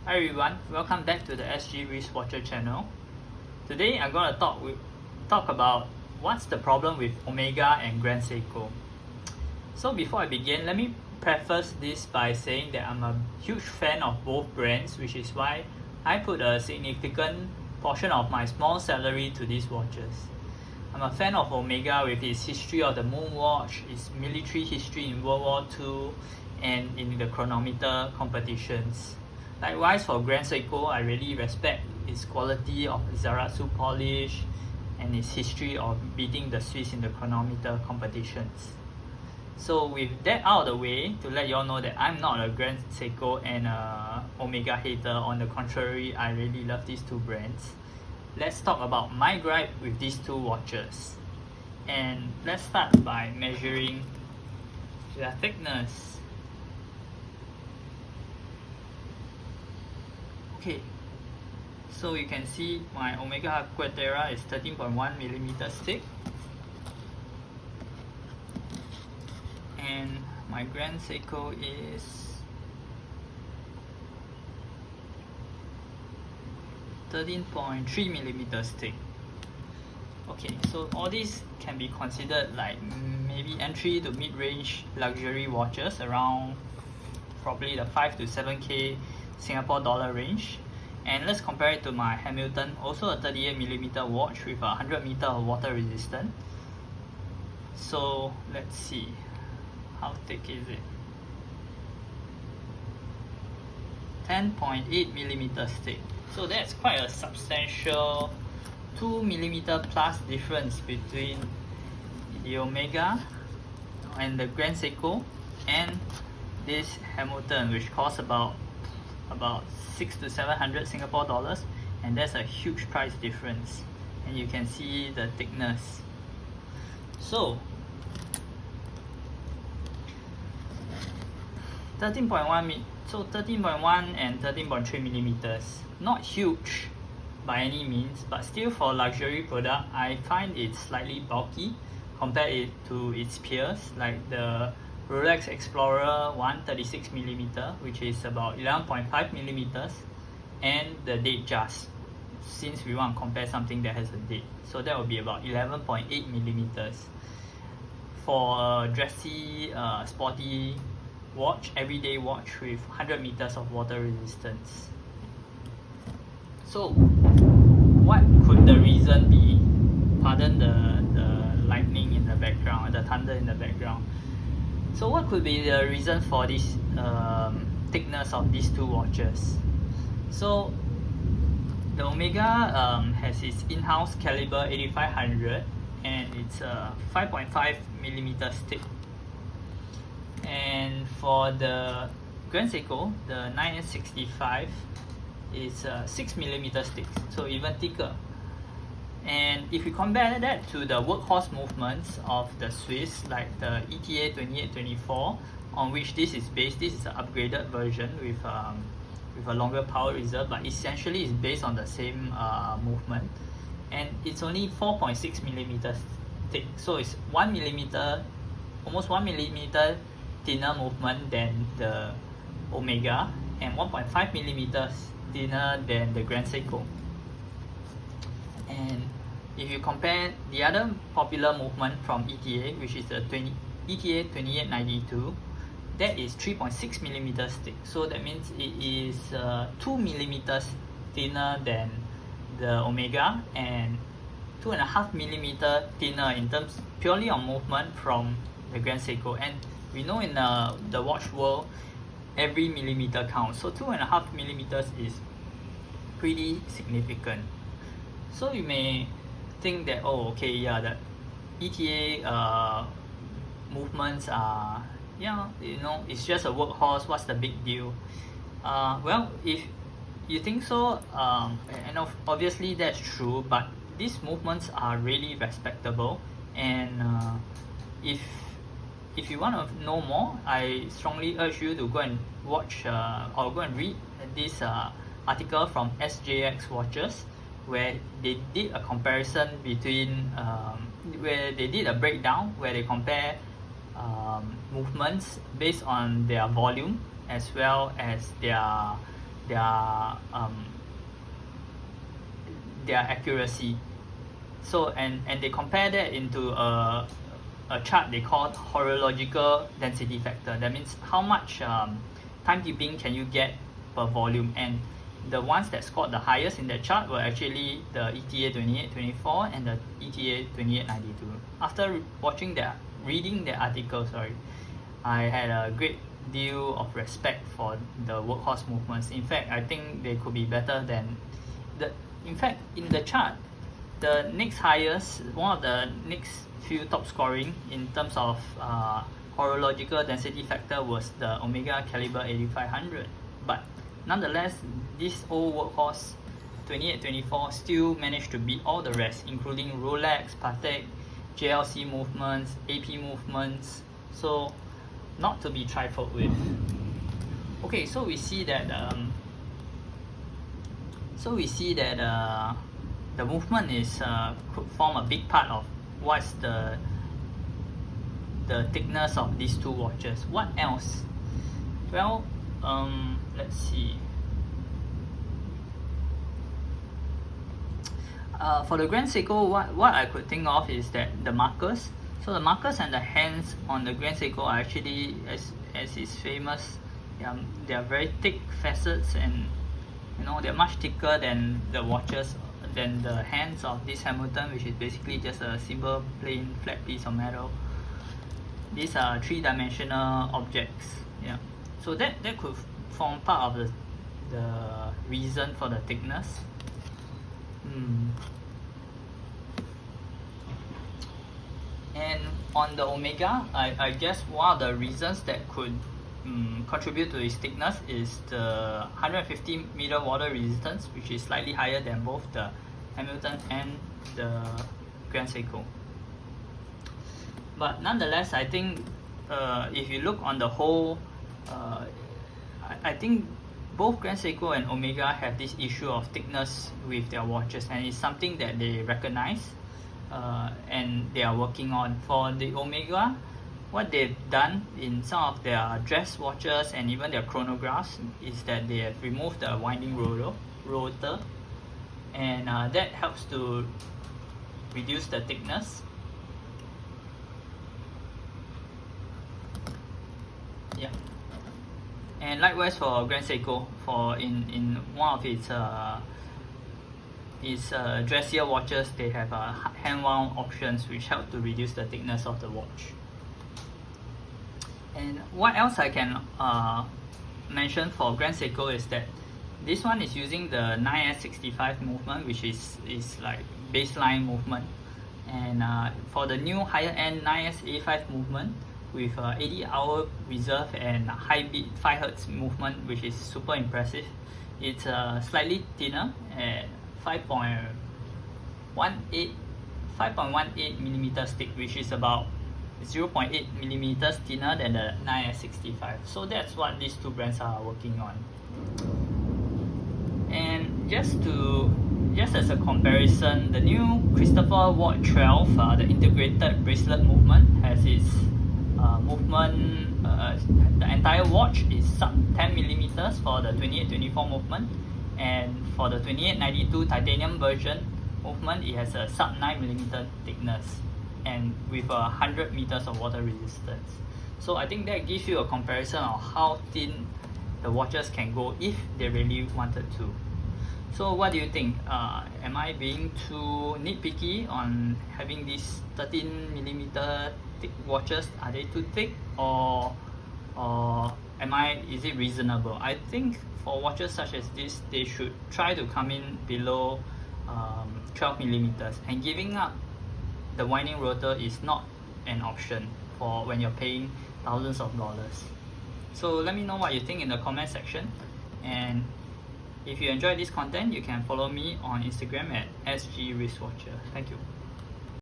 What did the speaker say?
Hi everyone, welcome back to the SG Wristwatcher channel. Today I'm going to talk about what's the problem with Omega and Grand Seiko. So before I begin, let me preface this by saying that I'm a huge fan of both brands, which is why I put a significant portion of my small salary to these watches. I'm a fan of Omega with its history of the moonwatch, its military history in World War II, and in the chronometer competitions. Likewise for Grand Seiko, I really respect its quality of zaratsu polish and its history of beating the Swiss in the chronometer competitions. So with that out of the way, to let you all know that I'm not a Grand Seiko and a Omega hater. On the contrary, I really love these two brands. Let's talk about my gripe with these two watches. And let's start by measuring their thickness. Okay, so you can see my Omega Aqua Terra is 13.1mm thick, and my Grand Seiko is 13.3mm thick. Okay, so all these can be considered like maybe entry to mid-range luxury watches around probably the 5 to 7k Singapore dollar range. And let's compare it to my Hamilton, also a 38mm watch with 100 meter of water resistant. So let's see, how thick is it? 10.8mm thick. So that's quite a substantial 2mm plus difference between the Omega and the Grand Seiko and this Hamilton, which costs about 600 to 700 Singapore dollars, and that's a huge price difference. And you can see the thickness. So 13.1 and 13.3 millimeters, not huge by any means, but still for luxury product, I find it slightly bulky compared it to its peers like the Rolex Explorer 136mm, which is about 11.5 millimeters, and the Datejust, since we want to compare something that has a date, so that will be about 11.8 millimeters. For a dressy, sporty watch, everyday watch with 100 meters of water resistance. So what could the reason be? Pardon the lightning in the background, the thunder in the background. So what could be the reason for this thickness of these two watches? So the Omega has its in-house caliber 8500, and it's 5.5mm thick. And for the Grand Seiko, the 9S65 is 6mm thick, so even thicker. And if we compare that to the workhorse movements of the Swiss, like the ETA 2824, on which this is based, this is an upgraded version with a longer power reserve, but essentially it's based on the same movement, and it's only 4.6mm thick, so it's 1mm, almost 1mm thinner movement than the Omega, and 1.5mm thinner than the Grand Seiko. And if you compare the other popular movement from ETA, which is the ETA 2892, that is 3.6mm thick, so that means it is 2mm thinner than the Omega, and 2.5mm thinner in terms purely on movement from the Grand Seiko. And we know in the watch world, every millimeter counts, so 2.5mm is pretty significant. So you may think that, oh okay, yeah, the ETA movements are, yeah, you know, it's just a workhorse, what's the big deal? Well, if you think so, and obviously that's true, but these movements are really respectable. And if you want to know more, I strongly urge you to go and watch or go and read this article from SJX Watches, where they did a comparison between where they did a breakdown where they compare movements based on their volume as well as their their accuracy. So and they compare that into a chart they call horological density factor. That means how much timekeeping can you get per volume, and the ones that scored the highest in that chart were actually the ETA 2824 and the ETA 2892. After reading the article, I had a great deal of respect for the workhorse movements. In fact, I think they could be better than in fact, in the chart, the next highest, one of the next few top scoring in terms of horological density factor was the Omega Caliber 8500. But nonetheless, this old workhorse 2824 still managed to beat all the rest, including Rolex, Patek, JLC movements, AP movements. So not to be trifled with. Okay, so we see that the movement is could form a big part of what's the thickness of these two watches. What else? Well, let's see. For the Grand Seiko, what I could think of is that the markers. So the markers and the hands on the Grand Seiko are actually, as is famous, they are very thick facets, and they're much thicker than the watches, than the hands of this Hamilton, which is basically just a simple plain flat piece of metal. These are three-dimensional objects. So that could form part of the reason for the thickness. And on the Omega, I guess one of the reasons that could contribute to its thickness is the 150 meter water resistance, which is slightly higher than both the Hamilton and the Grand Seiko. But nonetheless, I think if you look on the whole, I think both Grand Seiko and Omega have this issue of thickness with their watches, and it's something that they recognize and they are working on. For the Omega, what they've done in some of their dress watches and even their chronographs is that they have removed the winding rotor, and that helps to reduce the thickness. And likewise for Grand Seiko, for in one of its dressier watches, they have hand wound options which help to reduce the thickness of the watch. And what else I can mention for Grand Seiko is that this one is using the 9S65 movement, which is like baseline movement, and for the new higher end 9SA5 movement with 80-hour reserve and high beat 5 Hz movement, which is super impressive. It's slightly thinner at 5.18 millimeters thick, which is about 0.8 millimeters thinner than the 9S65. So that's what these two brands are working on. And just as a comparison, the new Christopher Ward 12, the integrated bracelet movement, has its movement, the entire watch is sub 10 millimeters for the 2824 movement, and for the 2892 titanium version movement, it has a sub 9 millimeter thickness and with 100 meters of water resistance. So I think that gives you a comparison of how thin the watches can go if they really wanted to. So what do you think? Am I being too nitpicky on having these 13 millimeter thick watches? Are they too thick, or is it reasonable? I think for watches such as this, they should try to come in below 12 millimeters, and giving up the winding rotor is not an option for when you're paying thousands of dollars. So let me know what you think in the comment section, and if you enjoyed this content, you can follow me on Instagram at SGWristwatcher. Thank you.